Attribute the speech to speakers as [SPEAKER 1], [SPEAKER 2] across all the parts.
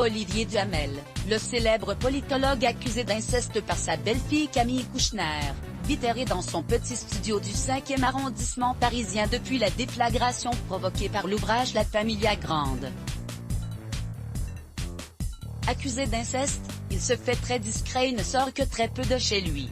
[SPEAKER 1] Olivier Duhamel, le célèbre politologue accusé d'inceste par sa belle-fille Camille Kouchner, vit errer dans son petit studio du 5e arrondissement parisien depuis la déflagration provoquée par l'ouvrage La Familia Grande. Accusé d'inceste, il se fait très discret et ne sort que très peu de chez lui.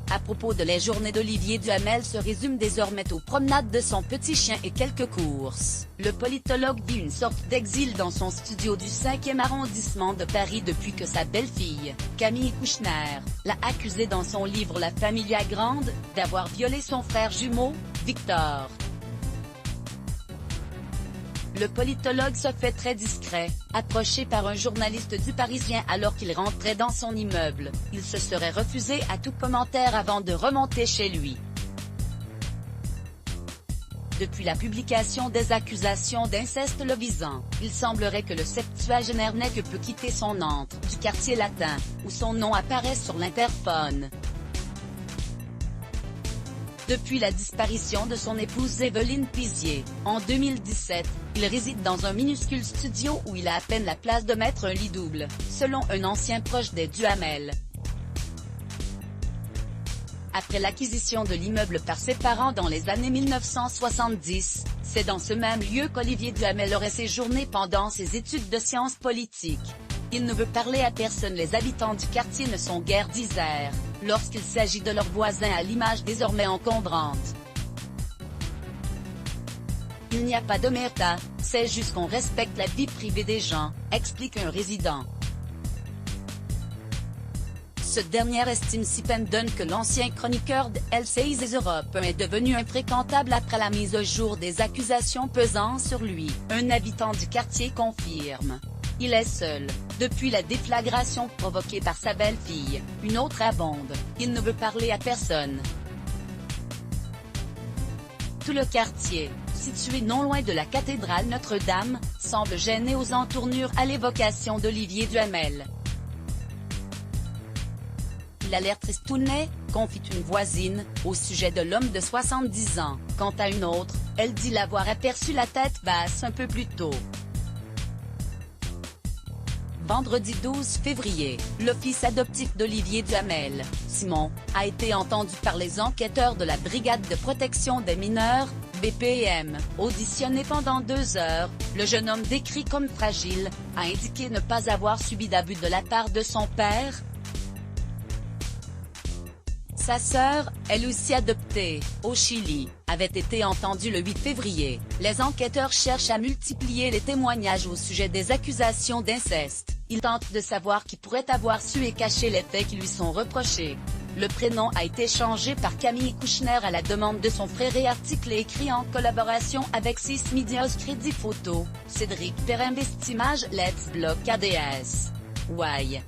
[SPEAKER 1] À propos de les journées d'Olivier Duhamel se résument désormais aux promenades de son petit chien et quelques courses. Le politologue vit une sorte d'exil dans son studio du 5e arrondissement de Paris depuis que sa belle-fille, Camille Kouchner, l'a accusé dans son livre La Familia Grande, d'avoir violé son frère jumeau, Victor. Le politologue se fait très discret, approché par un journaliste du Parisien alors qu'il rentrait dans son immeuble. Il se serait refusé à tout commentaire avant de remonter chez lui. Depuis la publication des accusations d'inceste le visant, il semblerait que le septuagénaire n'ait que peu quitté son antre du quartier latin, où son nom apparaît sur l'interphone. Depuis la disparition de son épouse Evelyne Pizier, en 2017, il réside dans un minuscule studio où il a à peine la place de mettre un lit double, selon un ancien proche des Duhamel. Après l'acquisition de l'immeuble par ses parents dans les années 1970, c'est dans ce même lieu qu'Olivier Duhamel aurait séjourné pendant ses études de sciences politiques. Il ne veut parler à personne. Les habitants du quartier ne sont guère disers, lorsqu'il s'agit de leurs voisins à l'image désormais encombrante. Il n'y a pas d'omerta, c'est juste qu'on respecte la vie privée des gens, explique un résident. Ce dernier estime si peine donne que l'ancien chroniqueur de LCIS Europe 1 est devenu infréquentable après la mise au jour des accusations pesant sur lui. Un habitant du quartier confirme. Il est seul, depuis la déflagration provoquée par sa belle-fille, une autre abonde, il ne veut parler à personne. Tout le quartier, situé non loin de la cathédrale Notre-Dame, semble gêné aux entournures à l'évocation d'Olivier Duhamel. Il a l'air tristounet, confie une voisine, au sujet de l'homme de 70 ans. Quant à une autre, elle dit l'avoir aperçu la tête basse un peu plus tôt. Vendredi 12 février, le fils adoptif d'Olivier Duhamel, Simon, a été entendu par les enquêteurs de la Brigade de protection des mineurs, BPM. Auditionné pendant 2 heures, le jeune homme décrit comme fragile, a indiqué ne pas avoir subi d'abus de la part de son père. Sa sœur, elle aussi adoptée, au Chili, avait été entendue le 8 février. Les enquêteurs cherchent à multiplier les témoignages au sujet des accusations d'inceste. Ils tentent de savoir qui pourrait avoir su et caché les faits qui lui sont reprochés. Le prénom a été changé par Camille Kouchner à la demande de son frère et article écrit en collaboration avec 6 Medias Crédit Photo, Cédric Perrin Vestimage Let's Block ADS. Why?